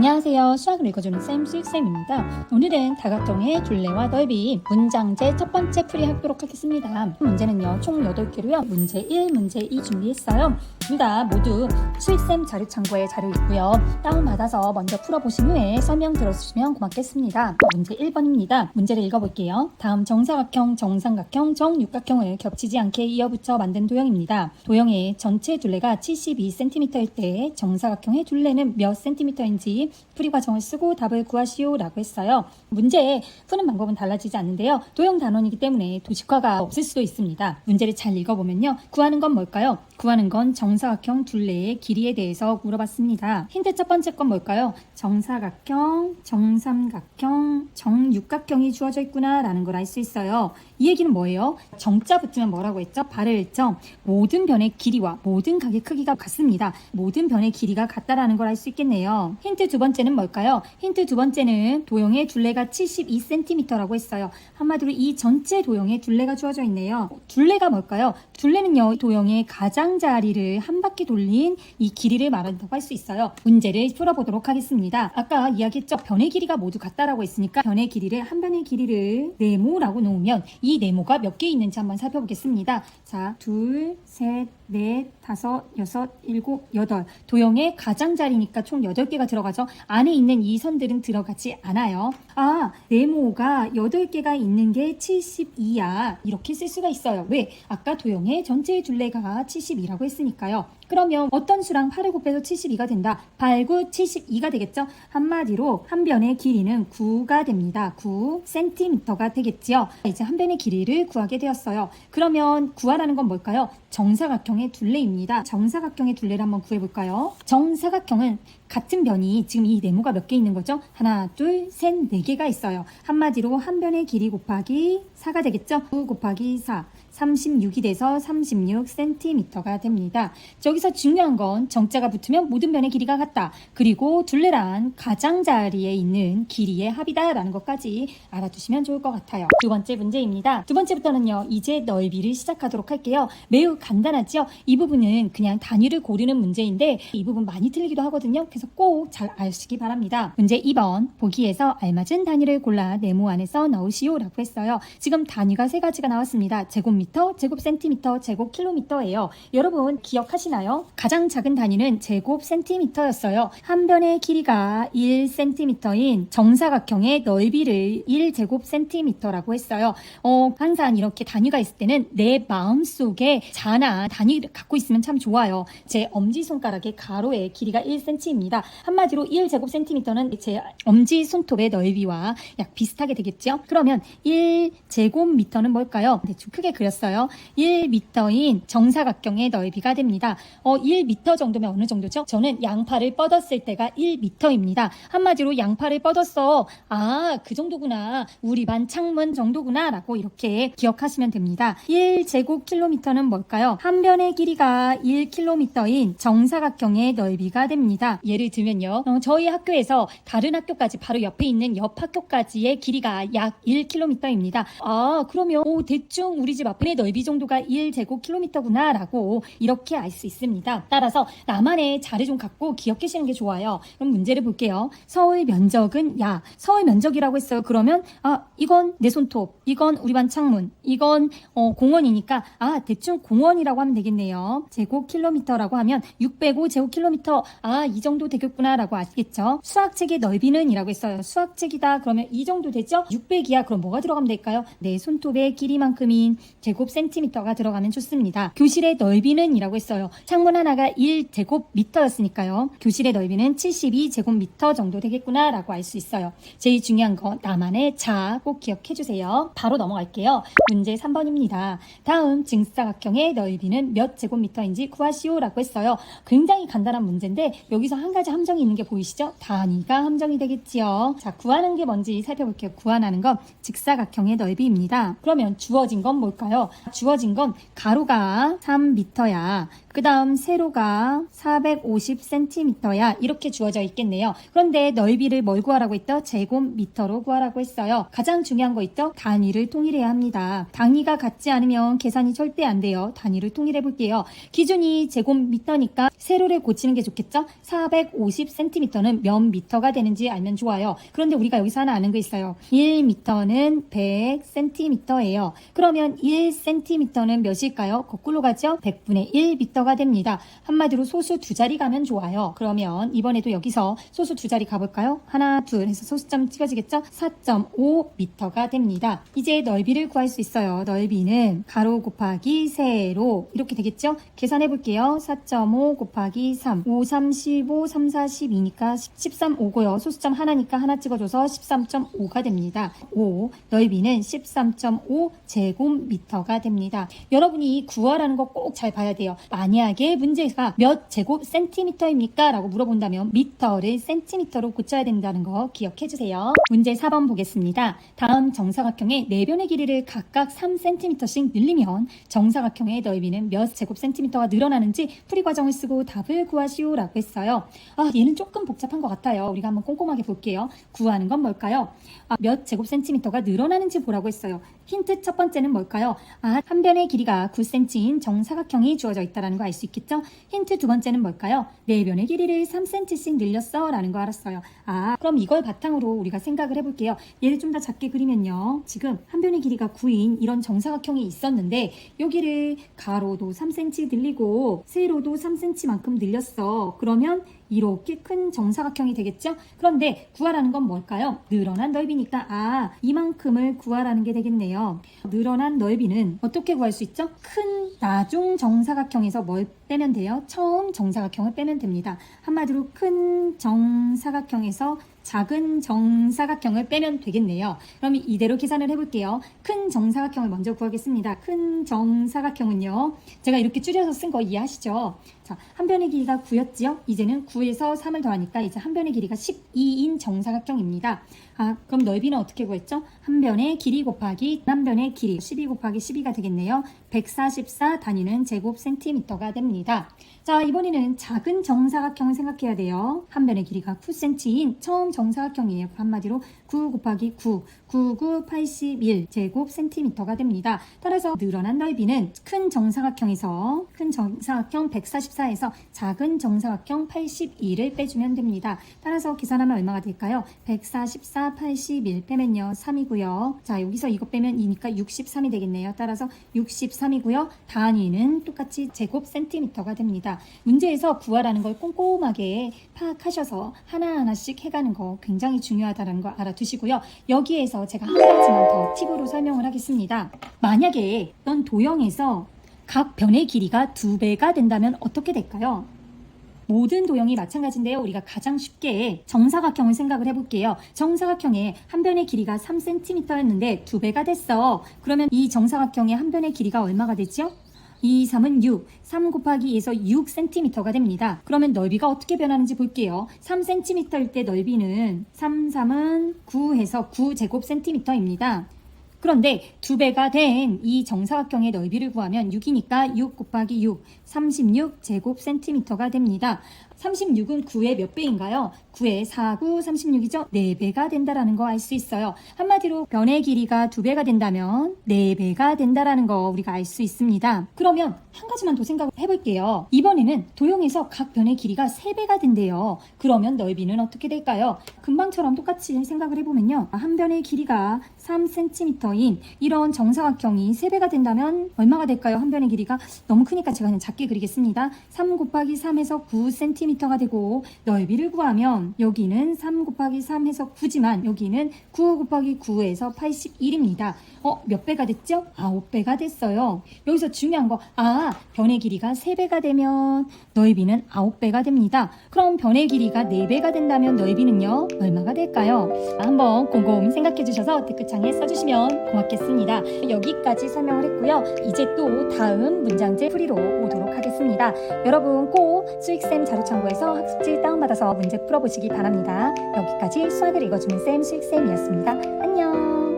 안녕하세요. 수학을 읽어주는 쌤 수익쌤입니다. 오늘은 다각형의 둘레와 넓이 문장제 첫 번째 풀이하도록 하겠습니다. 문제는요 총 8개로요. 문제 1, 문제 2 준비했어요. 둘 다 모두 수익쌤 자료 창고에 자료 있고요. 다운받아서 먼저 풀어보신 후에 설명 들어주시면 고맙겠습니다. 문제 1번입니다. 문제를 읽어볼게요. 다음 정사각형, 정삼각형, 정육각형을 겹치지 않게 이어붙여 만든 도형입니다. 도형의 전체 둘레가 72cm일 때 정사각형의 둘레는 몇 cm인지 풀이 과정을 쓰고 답을 구하시오 라고 했어요. 문제에 푸는 방법은 달라지지 않는데요. 도형 단원이기 때문에 도식화가 없을 수도 있습니다. 문제를 잘 읽어보면요. 구하는 건 뭘까요? 구하는 건 정사각형 둘레의 길이에 대해서 물어봤습니다. 힌트 첫 번째 건 뭘까요? 정사각형, 정삼각형, 정육각형이 주어져 있구나 라는 걸 알 수 있어요. 이 얘기는 뭐예요? 정자 붙으면 뭐라고 했죠? 발을했죠? 모든 변의 길이와 모든 각의 크기가 같습니다. 모든 변의 길이가 같다라는 걸 알 수 있겠네요. 힌트 두 번째는 뭘까요? 힌트 두 번째는 도형의 둘레가 72cm라고 했어요. 한마디로 이 전체 도형의 둘레가 주어져 있네요. 둘레가 뭘까요? 둘레는요 도형의 가장자리를 한 바퀴 돌린 이 길이를 말한다고 할 수 있어요. 문제를 풀어보도록 하겠습니다. 아까 이야기했죠? 변의 길이가 모두 같다라고 했으니까 변의 길이를 한 변의 길이를 네모라고 놓으면 이 네모가 몇 개 있는지 한번 살펴보겠습니다. 자, 둘, 셋, 넷, 다섯, 여섯, 일곱, 여덟. 도형의 가장자리니까 총 8개가 들어가죠. 안에 있는 이 선들은 들어가지 않아요. 아, 네모가 8개가 있는 게 72야. 이렇게 쓸 수가 있어요. 왜? 아까 도형의 전체의 둘레가 72라고 했으니까요. 그러면 어떤 수랑 8을 곱해서 72가 된다? 8, 9, 72가 되겠죠? 한마디로 한 변의 길이는 9가 됩니다. 9cm가 되겠지요. 이제 한 변의 길이를 구하게 되었어요. 그러면 구하라는 건 뭘까요? 정사각형의 둘레입니다. 정사각형의 둘레를 한번 구해볼까요? 정사각형은 같은 변이 지금 이 네모가 몇 개 있는 거죠? 하나, 둘, 셋, 4개가 있어요. 한마디로 한 변의 길이 곱하기 4가 되겠죠? 9 곱하기 4. 36이 돼서 36cm가 됩니다. 여기서 중요한 건 정자가 붙으면 모든 변의 길이가 같다. 그리고 둘레란 가장자리에 있는 길이의 합이다라는 것까지 알아두시면 좋을 것 같아요. 두 번째 문제입니다. 두 번째부터는요. 이제 넓이를 시작하도록 할게요. 매우 간단하죠? 이 부분은 그냥 단위를 고르는 문제인데 이 부분 많이 틀리기도 하거든요. 그래서 꼭 잘 아시기 바랍니다. 문제 2번 보기에서 알맞은 단위를 골라 네모 안에서 넣으시오 라고 했어요. 지금 단위가 3가지가 나왔습니다. 제곱미터, 제곱센티미터, 제곱킬로미터예요. 여러분 기억하시나요? 가장 작은 단위는 제곱센티미터였어요. 한 변의 길이가 1cm인 정사각형의 넓이를 1제곱센티미터라고 했어요. 항상 이렇게 단위가 있을 때는 내 마음속에 자나 단위를 갖고 있으면 참 좋아요. 제 엄지손가락의 가로의 길이가 1cm입니다. 한마디로 1제곱센티미터는 제 엄지손톱의 넓이와 약 비슷하게 되겠죠? 그러면 1제곱미터는 뭘까요? 대충 크게 그렸어요. 1m인 정사각형의 넓이가 됩니다. 1m 정도면 어느 정도죠? 저는 양팔을 뻗었을 때가 1m입니다. 한마디로 양팔을 뻗었어. 아, 그 정도구나. 우리 반 창문 정도구나 라고 이렇게 기억하시면 됩니다. 1제곱킬로미터는 뭘까요? 한 변의 길이가 1km인 정사각형의 넓이가 됩니다. 예를 들면요. 저희 학교에서 다른 학교까지 바로 옆에 있는 옆 학교까지의 길이가 약 1km입니다. 아, 그러면 대충 우리 집 앞의 넓이 정도가 1제곱킬로미터구나 라고 이렇게 알 수 있습니다. 따라서 나만의 자료 좀 갖고 기억하시는 게 좋아요. 그럼 문제를 볼게요. 서울 면적은 서울 면적이라고 했어요. 그러면 이건 내 손톱, 이건 우리 반 창문, 이건 공원이니까 대충 공원이라고 하면 되겠네요. 제곱킬로미터라고 하면 605 제곱킬로미터 이 정도 되겠구나 라고 아시겠죠? 수학책의 넓이는 이라고 했어요. 수학책이다 그러면 이 정도 되죠? 600이야 그럼 뭐가 들어가면 될까요? 내 손톱의 길이만큼인 제곱센티미터가 들어가면 좋습니다. 교실의 넓이는 이라고 했어요. 창문 하나가 1제곱미터였으니까요. 교실의 넓이는 72제곱미터 정도 되겠구나 라고 알 수 있어요. 제일 중요한 건 나만의 자 꼭 기억해 주세요. 바로 넘어갈게요. 문제 3번입니다. 다음 직사각형의 넓이는 몇 제곱미터인지 구하시오 라고 했어요. 굉장히 간단한 문제인데 여기서 한 가지 함정이 있는 게 보이시죠? 단위가 함정이 되겠지요. 자, 구하는 게 뭔지 살펴볼게요. 구하는 건 직사각형의 넓이입니다. 그러면 주어진 건 뭘까요? 주어진 건 가로가 3m야. 그 다음 세로가 450cm야 이렇게 주어져 있겠네요. 그런데 넓이를 뭘 구하라고 했죠? 제곱미터로 구하라고 했어요. 가장 중요한 거 있죠? 단위를 통일해야 합니다. 단위가 같지 않으면 계산이 절대 안 돼요. 단위를 통일해 볼게요. 기준이 제곱미터니까 세로를 고치는 게 좋겠죠? 450cm는 몇 미터가 되는지 알면 좋아요. 그런데 우리가 여기서 하나 아는 거 있어요. 1m는 100cm예요. 그러면 1cm는 몇일까요? 거꾸로 가죠? 100분의 1m가 됩니다. 한마디로 소수 두 자리 가면 좋아요. 그러면 이번에도 여기서 소수 두 자리 가볼까요? 하나, 둘 해서 소수점 찍어지겠죠? 4.5m가 됩니다. 이제 넓이를 구할 수 있어요. 넓이는 가로 곱하기 세로 이렇게 되겠죠? 계산해 볼게요. 4.5 곱하기 3, 5, 3, 15, 3, 4, 12니까 13, 5고요. 소수점 하나니까 하나 찍어줘서 13.5가 됩니다. 5, 넓이는 13.5 제곱미터가 됩니다. 여러분이 구하라는 거 꼭 잘 봐야 돼요. 만약에 문제가 몇 제곱 센티미터입니까? 라고 물어본다면 미터를 센티미터로 고쳐야 된다는 거 기억해 주세요. 문제 4번 보겠습니다. 다음 정사각형의 네 변의 길이를 각각 3cm씩 늘리면 정사각형의 넓이는 몇 제곱 센티미터가 늘어나는지 풀이 과정을 쓰고 답을 구하시오 라고 했어요. 얘는 조금 복잡한 것 같아요. 우리가 한번 꼼꼼하게 볼게요. 구하는 건 뭘까요? 몇 제곱 센티미터가 늘어나는지 보라고 했어요. 힌트 첫 번째는 뭘까요? 한 변의 길이가 9cm인 정사각형이 주어져 있다는 거 알 수 있겠죠? 힌트 두 번째는 뭘까요? 네 변의 길이를 3cm씩 늘렸어 라는 거 알았어요. 그럼 이걸 바탕으로 우리가 생각을 해볼게요. 얘를 좀 더 작게 그리면요. 지금 한 변의 길이가 9인 이런 정사각형이 있었는데 여기를 가로도 3cm 늘리고 세로도 3cm만큼 늘렸어. 그러면 이렇게 큰 정사각형이 되겠죠? 그런데 구하라는 건 뭘까요? 늘어난 넓이니까 이만큼을 구하라는 게 되겠네요. 늘어난 넓이는 어떻게 구할 수 있죠? 큰 나중 정사각형에서 뭘 빼면 돼요? 처음 정사각형을 빼면 됩니다. 한마디로 큰 정사각형에서 작은 정사각형을 빼면 되겠네요. 그럼 이대로 계산을 해볼게요. 큰 정사각형을 먼저 구하겠습니다. 큰 정사각형은요. 제가 이렇게 줄여서 쓴 거 이해하시죠? 자, 한 변의 길이가 9였지요? 이제는 9에서 3을 더하니까 이제 한 변의 길이가 12인 정사각형입니다. 그럼 넓이는 어떻게 구했죠? 한 변의 길이 곱하기 한 변의 길이 12 곱하기 12가 되겠네요. 144 단위는 제곱 센티미터가 됩니다. 자, 이번에는 작은 정사각형을 생각해야 돼요. 한 변의 길이가 9cm인 처음 정사각형이에요. 한마디로 9 곱하기 9, 99, 81 제곱 센티미터가 됩니다. 따라서 늘어난 넓이는 큰 정사각형에서 큰 정사각형 144에서 작은 정사각형 82를 빼주면 됩니다. 따라서 계산하면 얼마가 될까요? 144, 81 빼면요 3이고요. 자, 여기서 이거 빼면 2니까 63이 되겠네요. 따라서 63이고요. 단위는 똑같이 제곱 센티미터가 됩니다. 문제에서 구하라는 걸 꼼꼼하게 파악하셔서 하나하나씩 해가는 거 굉장히 중요하다는 거 알아두시고요. 여기에서 제가 한 가지만 더 팁으로 설명을 하겠습니다. 만약에 어떤 도형에서 각 변의 길이가 2배가 된다면 어떻게 될까요? 모든 도형이 마찬가지인데요. 우리가 가장 쉽게 정사각형을 생각을 해볼게요. 정사각형의 한 변의 길이가 3cm였는데 2배가 됐어. 그러면 이 정사각형의 한 변의 길이가 얼마가 되죠? 2, 3은 6, 3 곱하기 2에서 6cm가 됩니다. 그러면 넓이가 어떻게 변하는지 볼게요. 3cm일 때 넓이는 3, 3은 9 해서 9제곱센티미터입니다. 그런데 2배가 된 이 정사각형의 넓이를 구하면 6이니까 6 곱하기 6, 36제곱센티미터가 됩니다. 36은 9의 몇 배인가요? 9의 4, 9, 36이죠? 4배가 된다라는 거 알 수 있어요. 한마디로 변의 길이가 2배가 된다면 4배가 된다라는 거 우리가 알 수 있습니다. 그러면 한 가지만 더 생각을 해볼게요. 이번에는 도형에서 각 변의 길이가 3배가 된대요. 그러면 넓이는 어떻게 될까요? 금방처럼 똑같이 생각을 해보면요. 한 변의 길이가 3cm인 이런 정사각형이 3배가 된다면 얼마가 될까요? 한 변의 길이가 너무 크니까 제가 그냥 작게 그리겠습니다. 3 곱하기 3에서 9cm가 되고 넓이를 구하면 여기는 3 곱하기 3 해서 9지만 여기는 9 곱하기 9에서 81입니다. 몇 배가 됐죠? 9배가 됐어요. 여기서 중요한 거 변의 길이가 3배가 되면 넓이는 9배가 됩니다. 그럼 변의 길이가 4배가 된다면 넓이는요? 얼마가 될까요? 한번 곰곰이 생각해 주셔서 댓글창에 써주시면 고맙겠습니다. 여기까지 설명을 했고요. 이제 또 다음 문장제 풀이로 오도록 하겠습니다. 여러분 꼭 수익쌤 자료창고에서 학습지 다운받아서 문제 풀어보시기 바랍니다. 여기까지 수학을 읽어주는 쌤 수익쌤이었습니다. 안녕.